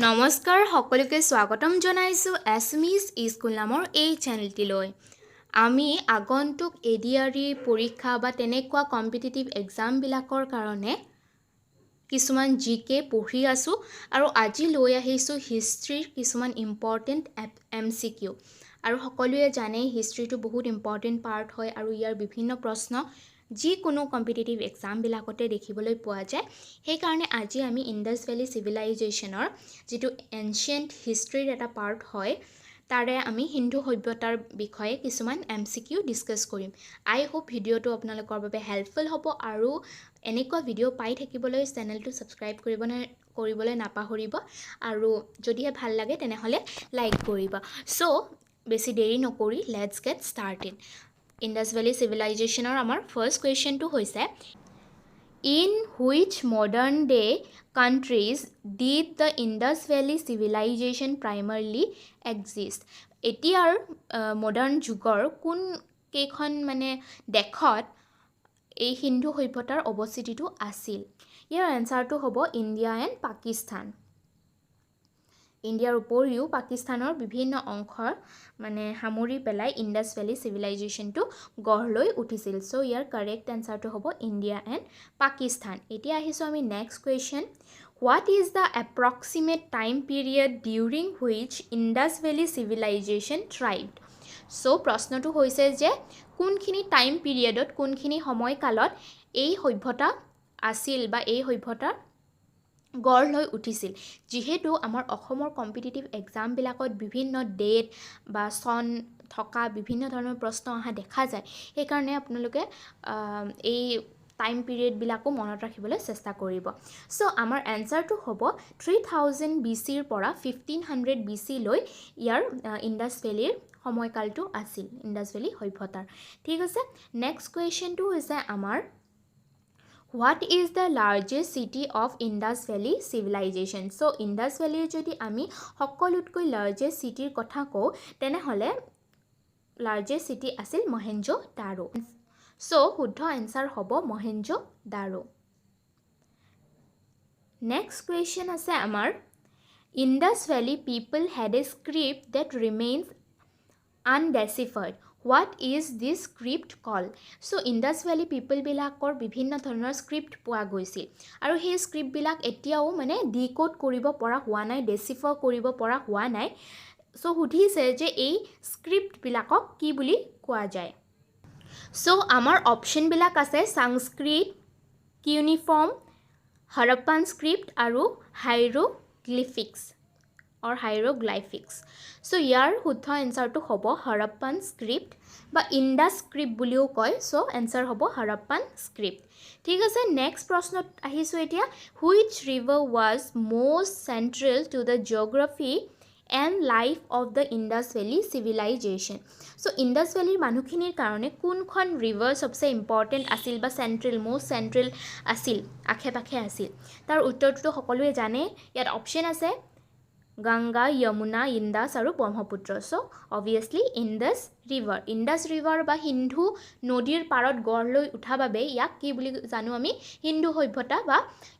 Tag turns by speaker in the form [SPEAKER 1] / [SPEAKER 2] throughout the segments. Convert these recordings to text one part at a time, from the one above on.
[SPEAKER 1] নমস্কাৰ সকলোকে স্বাগতম জনাইছো এছমিছ স্কুল নামৰ এই চেনেলটিলৈ। আমি আগন্তুক এডিআৰই পৰীক্ষা বা তেনেকুৱা কম্পিটিটিভ এক্সামবিলাকৰ কাৰণে কিছুমান জিকে পঢ়ি আছো আৰু আজি লৈ আহিছো হিষ্ট্ৰীৰ কিছুমান ইম্পৰ্টেণ্ট MCQ। আৰু সকলোৱে জানে হিষ্ট্ৰীটো বহুত ইম্পৰ্টেণ্ট পাৰ্ট হয় আৰু ইয়াৰ বিভিন্ন প্ৰশ্ন যিকোনো কম্পিটিটিভ এক্সামবিলাকতে দেখিবলৈ পোৱা যায়। সেইকাৰণে আজি আমি ইণ্ডাছ ভেলী চিভিলাইজেশ্যনৰ যিটো এনচিয়েণ্ট হিষ্ট্ৰীৰ এটা পাৰ্ট হয় তাৰে আমি হিন্দু সভ্যতাৰ বিষয়ে কিছুমান MCQ ডিছকাছ কৰিম। আই হোপ ভিডিঅ'টো আপোনালোকৰ বাবে হেল্পফুল হ'ব আৰু এনেকুৱা ভিডিঅ' পাই থাকিবলৈ চেনেলটো ছাবস্ক্ৰাইব কৰিবলৈ নাপাহৰিব আৰু যদিহে ভাল লাগে তেনেহ'লে লাইক কৰিব। চ' বেছি দেৰি নকৰি let's get started. Indus valley চিভিলাইজেশ্যনৰ আমাৰ ফাৰ্ষ্ট কুৱেশ্যনটো হৈছে In which modern day countries did the Indus Valley civilization primarily exist? এতিয়াৰ মডাৰ্ণ যুগৰ কোন কেইখন মানে দেশত এই হিন্দু সভ্যতাৰ অৱস্থিতিটো আছিল? ইয়াৰ এনচাৰটো হ'ব ইণ্ডিয়া এণ্ড পাকিস্তান। ইণ্ডিয়াৰ উপৰিও পাকিস্তানৰ বিভিন্ন অংশৰ মানে সামৰি পেলাই ইণ্ডাছ ভেলী চিভিলাইজেশ্যনটো গঢ় লৈ উঠিছিল। চ' ইয়াৰ কাৰেক্ট এনচাৰটো হ'ব ইণ্ডিয়া এণ্ড পাকিস্তান। এতিয়া আহিছোঁ আমি next question. What is the approximate time period during which Indus valley civilization thrived? So' প্ৰশ্নটো হৈছে যে কোনখিনি টাইম পিৰিয়ডত কোনখিনি সময়কালত এই সভ্যতা আছিল বা এই সভ্যতাৰ গঢ় লৈ উঠিছিল। যিহেতু আমাৰ অসমৰ কম্পিটিটিভ এক্সামবিলাকত বিভিন্ন ডেট বা চন থকা বিভিন্ন ধৰণৰ প্ৰশ্ন অহা দেখা যায়। সেইকাৰণে আপোনালোকে এই টাইম পিৰিয়ডবিলাকো মনত ৰাখিবলৈ চেষ্টা কৰিব। চ' আমাৰ এনচাৰটো হ'ব 3000 BCৰ পৰা 1500 BC লৈ ইয়াৰ ইণ্ডাছ ভেলীৰ সময়কালটো আছিল ইণ্ডাছ ভেলী সভ্যতাৰ। ঠিক আছে, নেক্সট কুৱেশ্যনটো হৈছে আমাৰ What is the largest city of Indus Valley civilization? So Indus Valley যদি আমি সকলোতকৈ লাৰ্জেষ্ট চিটিৰ কথা কওঁ তেনেহ'লে লাৰ্জেষ্ট চিটি আছিল মহেঞ্জো-দাৰো। চ' শুদ্ধ এনচাৰ হ'ব মহেঞ্জো-দাৰো। নেক্সট কুৱেশ্যন আছে আমাৰ Indus Valley people had a script that remains undeciphered. What is this script called? So Indus Valley peopleবিলাকৰ বিভিন্ন ধৰণৰ স্ক্ৰিপ্ট পোৱা গৈছিল আৰু সেই স্ক্ৰিপ্টবিলাক এতিয়াও মানে ডিকোড কৰিব পৰা হোৱা নাই, ডেচিফাৰ কৰিব পৰা হোৱা নাই। চ' সুধিছে যে এই স্ক্ৰিপ্টবিলাকক কি বুলি কোৱা যায়। চ' আমাৰ অপশ্যনবিলাক আছে সংস্কৃত, কিউনিফৰ্ম, হৰপ্পান স্ক্ৰিপ্ট আৰু হাইৰোগ্লিফিক্স। চ' ইয়াৰ শুদ্ধ এনচাৰটো হ'ব হৰপ্পান স্ক্ৰিপ্ট বা ইণ্ডাছ স্ক্ৰিপ্ট বুলিও কয়। চ' এনচাৰ হ'ব হৰপ্পান স্ক্ৰিপ্ট। ঠিক আছে, নেক্সট প্ৰশ্নত আহিছোঁ এতিয়া। Which river was most central to the geography and life of the Indus valley civilization? So' Indus ভেলীৰ মানুহখিনিৰ কাৰণে কোনখন ৰিভাৰ চবচে ইম্পৰ্টেণ্ট আছিল বা মষ্ট চেণ্ট্ৰেল আছিল, আশে পাশে আছিল? তাৰ উত্তৰটোতো সকলোৱে জানে। ইয়াত অপশ্যন আছে গংগা, যমুনা, ইণ্ডাছ আৰু ব্ৰহ্মপুত্ৰ। চ' অবভিয়াছলি ইণ্ডাছ ৰিভাৰ বা সিন্ধু নদীৰ পাৰত গঢ় লৈ উঠা বাবে ইয়াক কি বুলি জানো আমি? হিন্দু সভ্যতা বা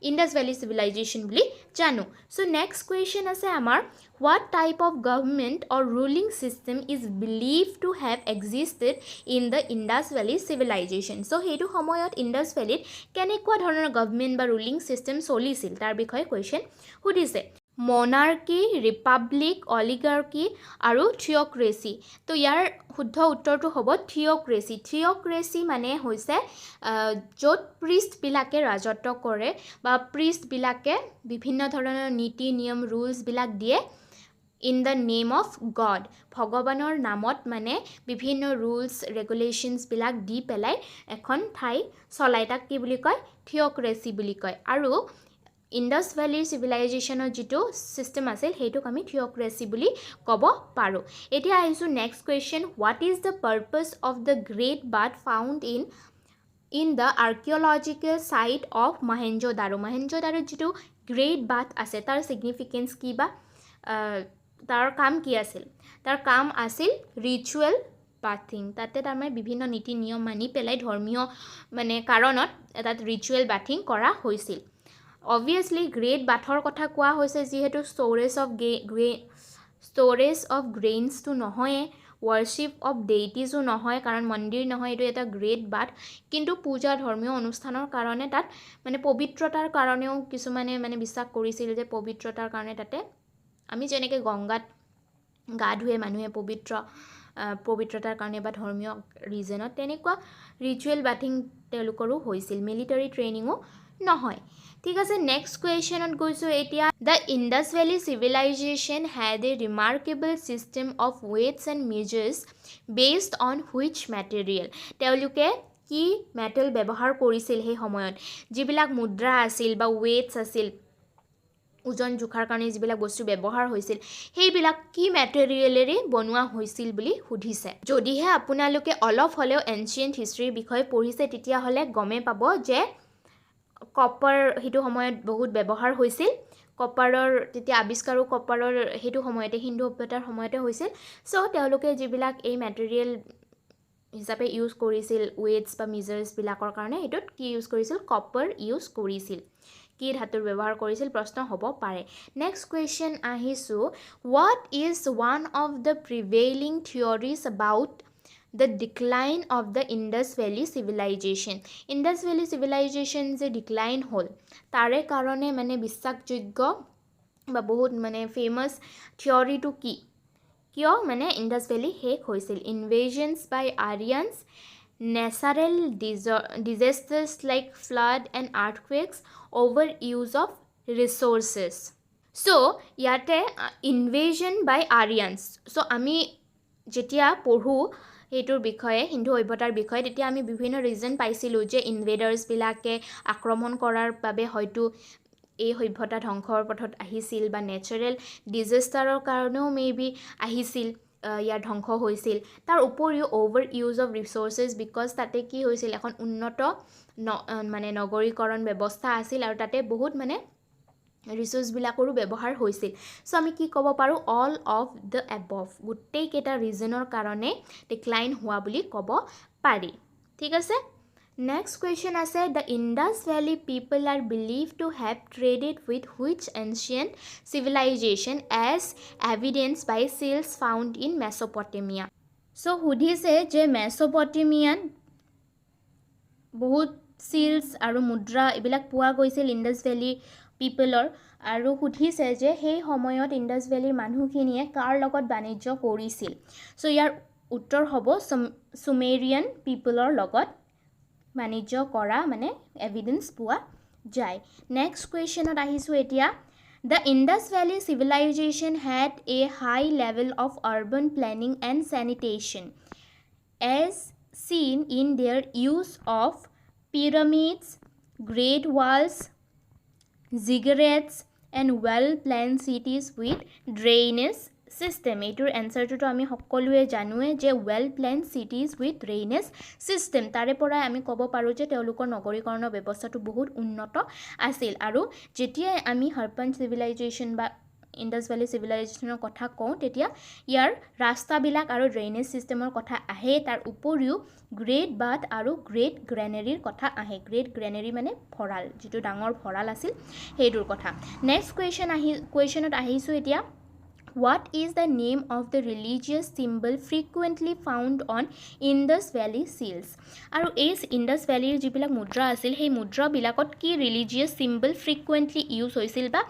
[SPEAKER 1] ইণ্ডাছ ভেলী চিভিলাইজেশ্যন বুলি জানো। চ' নেক্সট কুৱেশ্যন আছে আমাৰ what type of government or ruling system is believe to have existed in the Indus valley civilization? So' সেইটো সময়ত ইণ্ডাছ ভেলীত কেনেকুৱা ধৰণৰ গভৰ্ণমেণ্ট বা ৰুলিং ছিষ্টেম চলিছিল তাৰ বিষয়ে কুৱেশ্যন সুধিছে। মনাৰ্কি, ৰিপাব্লিক, অলিগাৰ্কি আৰু থিঅ'ক্ৰেচি। তো ইয়াৰ শুদ্ধ উত্তৰটো হ'ব থিঅ'ক্ৰেচি। থিঅ'ক্ৰেচি মানে হৈছে য'ত প্ৰিষ্টবিলাকে ৰাজত্ব কৰে বা প্ৰিষ্টবিলাকে বিভিন্ন ধৰণৰ নীতি নিয়ম ৰুলছবিলাক দিয়ে in the name of god. ভগৱানৰ নামত মানে বিভিন্ন ৰুলছ ৰেগুলেশ্যনছবিলাক দি পেলাই এখন ঠাই চলায়, তাক কি বুলি কয়? থিঅ'ক্ৰেচি বুলি কয়। আৰু ইণ্ডাছ ভেলীৰ চিভিলাইজেশ্যনৰ যিটো ছিষ্টেম আছিল সেইটোক আমি থিঅ'ক্ৰেচি বুলি ক'ব পাৰোঁ। এতিয়া আহিছোঁ next question. What is the purpose of the great bath found in the archaeological site of Mohenjodaro? মহেঞ্জো-দাৰোত যিটো গ্ৰেট বাথ আছে তাৰ ছিগনিফিকেঞ্চ কি বা তাৰ কাম কি আছিল? তাৰ কাম আছিল ৰিচুৱেল বাথিং। তাতে তাৰমানে বিভিন্ন নীতি নিয়ম মানি পেলাই ধৰ্মীয় মানে কাৰণত তাত ৰিচুৱেল বাথিং কৰা হৈছিল। অবভিয়াছলি গ্ৰেট বাথৰ কথা কোৱা হৈছে যিহেতু ষ্ট'ৰেজ অফ গ্ৰেইনছটো নহয়ে, ৱৰ্শ্বিপ অফ ডেইটিজো নহয়, কাৰণ মন্দিৰ নহয়, এইটো এটা গ্ৰেট বাথ। কিন্তু পূজা ধৰ্মীয় অনুষ্ঠানৰ কাৰণে তাত মানে পবিত্ৰতাৰ কাৰণেও কিছুমানে মানে বিশ্বাস কৰিছিল যে পবিত্ৰতাৰ কাৰণে তাতে আমি যেনেকৈ গংগাত গা ধুৱে মানুহে পবিত্ৰতাৰ কাৰণে বা ধৰ্মীয় ৰিজনত, তেনেকুৱা ৰিচুৱেল বাথিং তেওঁলোকৰো হৈছিল, মিলিটাৰী ট্ৰেইনিঙো নহয়। ঠিক আছে, নেক্সট কুৱেশ্যনত গৈছোঁ এতিয়া। The Indus valley civilization had a remarkable system of weights and measures based on which material. তেওঁলোকে কি মেটেল ব্যৱহাৰ কৰিছিল সেই সময়ত? যিবিলাক মুদ্ৰা আছিল বা ৱেইটছ আছিল, ওজন জোখাৰ কাৰণে যিবিলাক বস্তু ব্যৱহাৰ হৈছিল, সেইবিলাক কি মেটেৰিয়েলেৰে বনোৱা হৈছিল বুলি সুধিছে। যদিহে আপোনালোকে অলপ হ'লেও এনচিয়েণ্ট হিষ্ট্ৰীৰ বিষয়ে পঢ়িছে তেতিয়াহ'লে গমেই পাব যে কপাৰ সেইটো সময়ত বহুত ব্যৱহাৰ হৈছিল। কপাৰৰ তেতিয়া আৱিষ্কাৰো কপাৰৰ সেইটো সময়তে সিন্ধু সভ্যতাৰ সময়তে হৈছিল। চ' তেওঁলোকে যিবিলাক এই মেটেৰিয়েল হিচাপে ইউজ কৰিছিল ৱেইটছ বা মেজাৰ্ছবিলাকৰ কাৰণে, সেইটোত কি ইউজ কৰিছিল? কপাৰ ইউজ কৰিছিল। কি ধাতুৰ ব্যৱহাৰ কৰিছিল প্ৰশ্ন হ'ব পাৰে। নেক্সট কুৱেশ্যন আহিছোঁ, what is one of the prevailing theories about the decline of the Indus valley civilization? Indus valley civilization যে ডিক্লাইন হ'ল তাৰে কাৰণে মানে বিশ্বাসযোগ্য বা বহুত মানে ফেমাছ থিয়ৰিটো কি? কিয় মানে ইণ্ডাছ ভেলী শেষ হৈছিল? Invasions by Aryans, natural disasters like flood and earthquakes, over use of resources. So' ইয়াতে ইনভেজন বাই আৰিয়ানছ। চ' আমি যেতিয়া পঢ়োঁ সেইটোৰ বিষয়ে, হিন্দু সভ্যতাৰ বিষয়ে, তেতিয়া আমি বিভিন্ন ৰিজন পাইছিলোঁ যে ইনভেডাৰ্ছবিলাকে আক্ৰমণ কৰাৰ বাবে হয়তো এই সভ্যতা ধ্বংসৰ পথত আহিছিল, বা নেচাৰেল ডিজাষ্টাৰৰ কাৰণেও মেবি আহিছিল, ইয়াৰ ধ্বংস হৈছিল। তাৰ উপৰিও over use of resources, because তাতে কি হৈছিল, এখন উন্নত মানে নগৰীকৰণ ব্যৱস্থা আছিল আৰু তাতে বহুত মানে ৰিচোৰ্চবিলাকৰো ব্যৱহাৰ হৈছিল। চ' আমি কি ক'ব পাৰোঁ? অল অফ দ্য এবভ, গোটেইকেইটা ৰিজনৰ কাৰণে ডিক্লাইন হোৱা বুলি ক'ব পাৰি। ঠিক আছে, নেক্সট কুৱেশ্যন আছে, the Indus valley people are believe to have traded with which ancient civilization as evidence by seals found in Mesopotamia. So' সুধিছে যে মেছ'পটেমিয়াত বহুত চিলছ আৰু মুদ্ৰা এইবিলাক পোৱা গৈছিল ইণ্ডাছ ভেলী পিপলৰ, আৰু সুধিছে যে সেই সময়ত ইণ্ডাছ ভেলীৰ মানুহখিনিয়ে কাৰ লগত বাণিজ্য কৰিছিল। চ' ইয়াৰ উত্তৰ হ'ব চুমেৰিয়ান পিপলৰ লগত বাণিজ্য কৰা মানে এভিডেন্স পোৱা যায়। নেক্সট কুৱেশ্যনত আহিছোঁ এতিয়া, the Indus valley civilization had a high level of urban planning and sanitation as seen in their use of pyramids, great walls, ziggurats and well-planned cities with drainage system. এইটোৰ এনচাৰটোতো আমি সকলোৱে জানোৱে যে well planned cities with drainage system. তাৰে পৰাই আমি ক'ব পাৰোঁ যে তেওঁলোকৰ নগৰীকৰণৰ ব্যৱস্থাটো বহুত উন্নত আছিল। আৰু যেতিয়াই আমি হাৰপ্পান চিভিলাইজেশ্যন বা ইণ্ডাছ ভেলী চিভিলাইজেশ্যনৰ কথা কওঁ তেতিয়া ইয়াৰ ৰাস্তাবিলাক আৰু ড্ৰেইনেজ ছিষ্টেমৰ কথা আহে। তাৰ উপৰিও গ্ৰেট বাথ আৰু গ্ৰেট গ্ৰেনেৰীৰ কথা আহে। গ্ৰেট গ্ৰেনেৰী মানে ভঁৰাল, যিটো ডাঙৰ ভঁৰাল আছিল সেইটোৰ কথা। নেক্সট কুৱেশ্যনত আহিছোঁ এতিয়া, what is the name of the religious symbol frequently found on Indus valley seals? আৰু এই ইণ্ডাছ ভেলীৰ যিবিলাক মুদ্ৰা আছিল সেই মুদ্ৰাবিলাকত কি ৰিলিজিয়াছ চিম্বল ফ্ৰিকুৱেণ্টলি ইউজ হৈছিল বা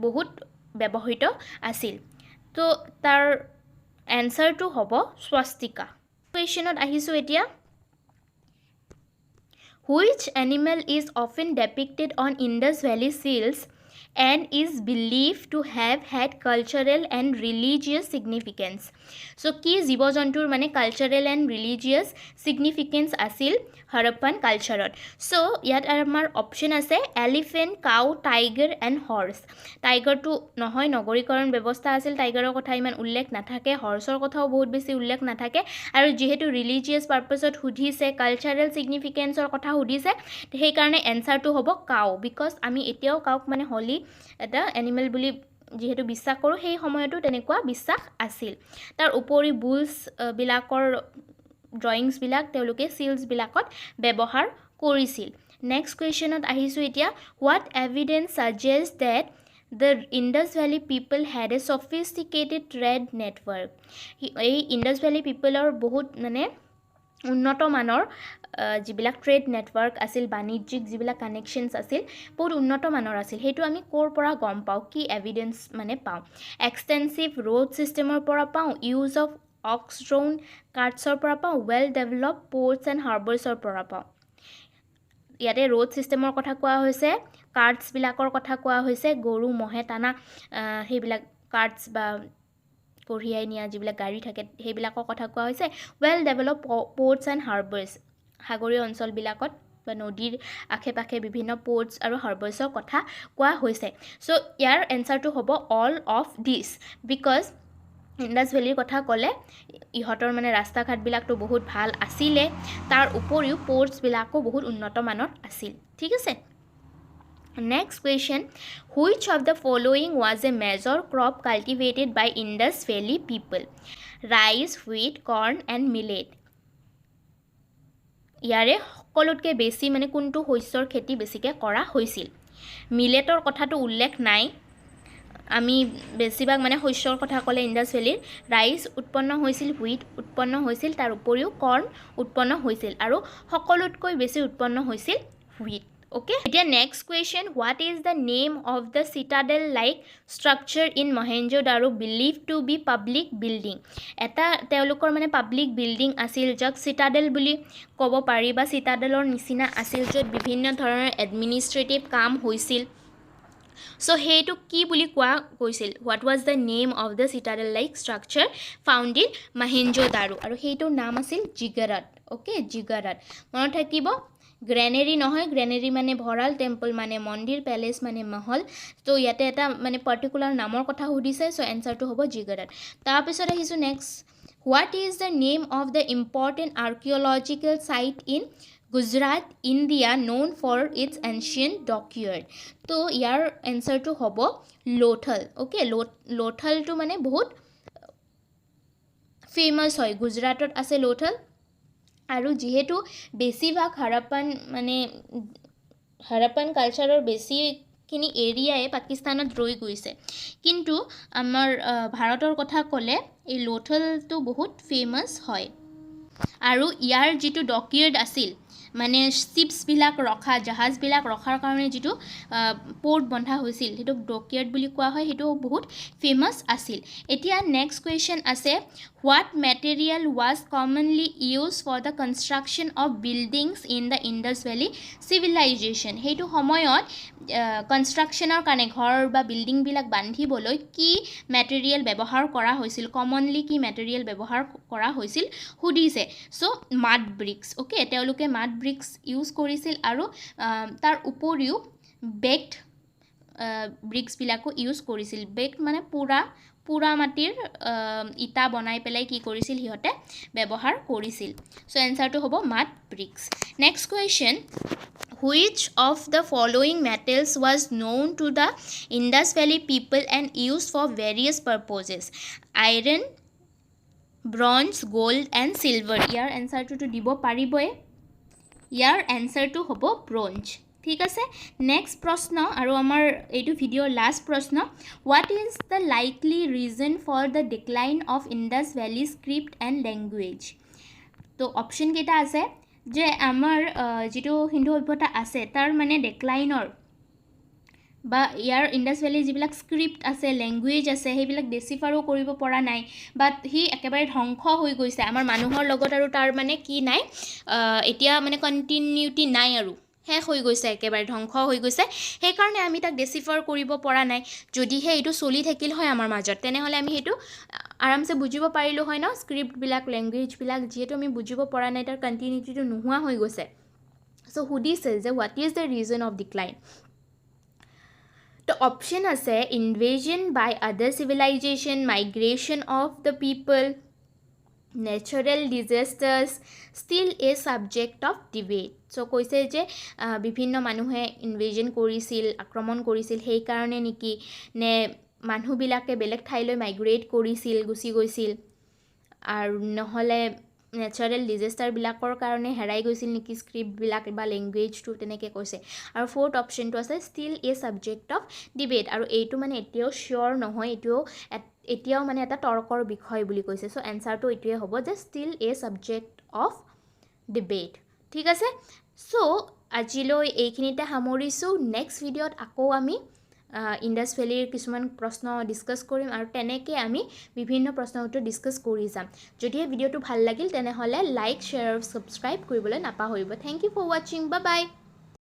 [SPEAKER 1] বহুত ব্যৱহৃত আছিল? তো তাৰ এনচাৰটো হ'ব স্বাস্তিকা। কুৱেশ্যনত আহিছোঁ এতিয়া, which animal is often depicted on Indus valley seals and is believed to have had cultural and religious significance? So কি জীৱ জন্তুৰ মানে কালচাৰেল এণ্ড ৰিলিজিয়াছ ছিগনিফিকেঞ্চ আছিল হৰপ্পান কালচাৰত? চ' ইয়াত আমাৰ অপশ্যন আছে elephant, cow, tiger and horse. টাইগাৰটো নহয়, নগৰীকৰণ ব্যৱস্থা আছিল, টাইগাৰৰ কথা ইমান উল্লেখ নাথাকে, হৰ্চৰ কথাও বহুত বেছি উল্লেখ নাথাকে, আৰু যিহেতু ৰিলিজিয়াছ পাৰ্পাছত সুধিছে, কালচাৰেল ছিগনিফিকেঞ্চৰ কথা সুধিছে, সেইকাৰণে এনচাৰটো হ'ব কাউ। বিকজ আমি এতিয়াও কাউক মানে হলি এটা এনিমেল বুলি যিহেতু বিশ্বাস কৰোঁ, সেই সময়তো তেনেকুৱা বিশ্বাস আছিল। তাৰ উপৰি বুলছবিলাকৰ ড্ৰয়িংছবিলাক তেওঁলোকে চিলছবিলাকত ব্যৱহাৰ কৰিছিল। নেক্সট কুৱেশ্যনত আহিছোঁ এতিয়া what evidence suggest that the Indus Valley people had a sophisticated trade network. এই ইণ্ডাছ ভেলী পিপলৰ বহুত মানে উন্নত মানৰ যিবিলাক ট্ৰেড নেটৱৰ্ক আছিল বাণিজ্যিক যিবিলাক কানেকশ্যনছ আছিল বহুত উন্নত মানৰ আছিল সেইটো আমি ক'ৰ পৰা গম পাওঁ কি এভিডেন্স মানে পাওঁ এক্সটেনচিভ ৰোড ছিষ্টেমৰ পৰা পাওঁ ইউজ অফ অক্স ড্ৰোন কাৰ্টছৰ পৰা পাওঁ ৱেল ডেভেলপ পৰ্টছ এণ্ড হাৰ্বাৰ্ছৰ পৰা পাওঁ ইয়াতে ৰোড ছিষ্টেমৰ কথা কোৱা হৈছে কাৰ্টছবিলাকৰ কথা কোৱা হৈছে গৰু মহে টানা সেইবিলাক কাৰ্টছ বা কঢ়িয়াই নিয়া যিবিলাক গাড়ী থাকে সেইবিলাকৰ কথা কোৱা হৈছে ৱেল ডেভেলপ পৰ্টছ এণ্ড হাৰ্বাৰ্ছ সাগৰীয় অঞ্চলবিলাকত বা নদীৰ আশে পাশে বিভিন্ন পৰ্টছ আৰু হাৰ্বাৰ্ছৰ কথা কোৱা হৈছে চ' ইয়াৰ এনচাৰটো হ'ব all of this because Indus ভেলীৰ কথা ক'লে ইহঁতৰ মানে ৰাস্তা ঘাটবিলাকতো বহুত ভাল আছিলে তাৰ উপৰিও পৰ্টছবিলাকো বহুত উন্নত মানৰ আছিল ঠিক আছে Next question, which of the following was a major crop cultivated by Indus Valley people? Rice, wheat, corn and millet. ইয়াৰে সকলোতকৈ বেছি মানে কোনটো শস্যৰ খেতি বেছিকৈ কৰা হৈছিল মিলেটৰ কথাটো উল্লেখ নাই আমি বেছিভাগ মানে শস্যৰ কথা ক'লে ইণ্ডাছ ভেলীৰ ৰাইচ উৎপন্ন হৈছিল হুইট উৎপন্ন হৈছিল তাৰ উপৰিও কৰ্ণ উৎপন্ন হৈছিল আৰু সকলোতকৈ বেছি উৎপন্ন হৈছিল wheat Okay. Then next question, what is the name of the citadel-like structure in Mohenjo-daro believed to be public building? এটা তেওঁলোকৰ মানে পাব্লিক বিল্ডিং আছিল যাক চিটাডেল বুলি ক'ব পাৰি বা চিটাডেলৰ নিচিনা আছিল য'ত বিভিন্ন ধৰণৰ এডমিনিষ্ট্ৰেটিভ কাম হৈছিল So সেইটো কি বুলি কোৱা কৈছিল what was the name of the citadel-like structure found in Mohenjo-daro আৰু সেইটোৰ নাম আছিল জিগৰাট Okay, জিগৰাট মনত থাকিব গ্ৰেনেৰী নহয় গ্ৰেনেৰী মানে ভঁৰাল টেম্পল মানে মন্দিৰ পেলেচ মানে মহল তো ইয়াতে এটা মানে পাৰ্টিকুলাৰ নামৰ কথা সুধিছে সো এনসাৰটো হ'ব জিগৰাট তাৰপিছত আহিছো next what is the name of the important archaeological site in Gujarat India known for its ancient dockyard তো ইয়াৰ এনসাৰটো হ'ব লোথল ওকে লোথলটো মানে বহুত ফেমাস হয় গুজৰাটত আছে লোথল আৰু যেহেতু বেছিভাগ হাৰাপ্পান কালচাৰৰ বেছিখিনি এৰিয়াই পাকিস্তানত ৰৈ গৈছে কিন্তু আমাৰ ভাৰতৰ কথা ক'লে এই লোথলটো বহুত ফেমাস হয় আৰু ইয়াৰ যিটো ডকয়াৰ্ড আছিল মানে শিপছবিলাক ৰখা জাহাজবিলাক ৰখাৰ কাৰণে যিটো পোৰ্ট বন্ধা হৈছিল সেইটো ডকয়াৰ্ড বুলি কোৱা হয় সেইটো বহুত ফেমাস আছিল এতিয়া নেক্সট কোৱেশ্চন আছে What material was commonly used for the construction of buildings in the Indus Valley civilization? সেইটো সময়ত কনষ্ট্ৰাকচনৰ কাৰণে ঘৰ বা বিল্ডিং বিলাক বান্ধিবলৈ কি মেটেৰিয়েল ব্যৱহাৰ কৰা হৈছিল কমনলি কি মেটেৰিয়েল ব্যৱহাৰ কৰা হৈছিল সুধিছে সো মাড ব্ৰিক্স ওকে তেওঁলোকে মাড ব্ৰিক্স ইউজ কৰিছিল আৰু তাৰ উপৰিও বেকড ব্ৰিক্স বিলাকো ইউজ কৰিছিল বেকড মানে পুৰা মাটিৰ ইটা বনাই পেলাই কি কৰিছিল হিহতে ব্যৱহাৰ কৰিছিল সো এনসাৰটো হ'ব mud bricks next question Which of the following metals was known to the Indus Valley people and used for various purposes? Iron, bronze, gold and silver. ইয়াৰ এনসাৰটো দিব পাৰিবই ইয়াৰ এনসাৰটো হ'ব bronze ঠিক আছে নেক্সট প্ৰশ্ন আৰু আমাৰ এইটো ভিডিঅ'ৰ লাষ্ট প্ৰশ্ন What is the likely reason for the decline of Indus Valley script and language? তো অপশন কেইটা আছে যে আমাৰ যেটো হিন্দু সভ্যতা আছে তাৰ মানে ডেক্লাইনৰ বা ইয়াৰ ইণ্ডাছ ভেলী যিবিলাক স্ক্ৰিপ্ট আছে ল্যাঙ্গুৱেজ আছে সেইবিলাক ডেচিফাৰো কৰিব পৰা নাই বাট হি একেবাৰে ধ্বংস হৈ গৈছে আমাৰ মানুহৰ লগত আৰু তাৰ মানে কি নাই এতিয়া মানে কন্টিনিউটি নাই আৰু শেষ হৈ গৈছে একেবাৰে ধ্বংস হৈ গৈছে সেই কাৰণে আমি তাক ডেচিফাৰ কৰিব পৰা নাই যদিহে এইটো চলি থাকিল হয় আমাৰ মাজত তেনেহলে আমি হেতু আৰামসে বুজিব পাৰিলো হয় ন স্ক্ৰিপ্ট বিলাক ল্যাঙ্গুৱেজ বিলাক যেটো আমি বুজিব পৰা নাই তাৰ কন্টিনিউটিটো নোহোৱা হৈ গৈছে সো সুধিছে যে what is the reason of decline The option আছে invasion by other civilization, migration of the people, natural disasters, still a subject of debate. So কৈছে যে বিভিন্ন মানুহে ইনভেজন কৰিছিল আক্ৰমণ কৰিছিল সেই কাৰণে নেকি নে মানুহবিলাকে বেলেগ ঠাইলৈ মাইগ্ৰেট কৰিছিল গুছি গৈছিল আৰু নহলে নেচাৰেল ডিজাষ্টাৰবিলাকৰ কাৰণে হেৰাই গৈছিল নেকি স্ক্ৰিপ্টবিলাক বা লেংগুৱেজটো তেনেকৈ কৈছে আৰু ফ'ৰ্থ অপশ্যনটো আছে still a subject of debate আৰু এইটো মানে এতিয়াও চিয়'ৰ নহয় এতিয়াও মানে এটা তৰ্কৰ বিষয় বুলি কৈছে চ' এনচাৰটো এইটোৱে হ'ব যে still a subject of debate ঠিক আছে চ' আজিলৈ এইখিনিতে সামৰিছোঁ নেক্সট ভিডিঅ'ত আকৌ আমি ইণ্ডাছ ভেলীৰ কিছুমান প্ৰশ্ন ডিছকাছ কৰিম আৰু তেনেকৈ আমি বিভিন্ন প্ৰশ্নৰ উত্তৰ ডিছকাছ কৰি যাম যদিহে ভিডিঅ'টো ভাল লাগিল তেনেহ'লে লাইক শ্বেয়াৰ আৰু ছাবস্ক্ৰাইব কৰিবলৈ নাপাহৰিব থেংক ইউ ফৰ ৱাচিং বাই বাই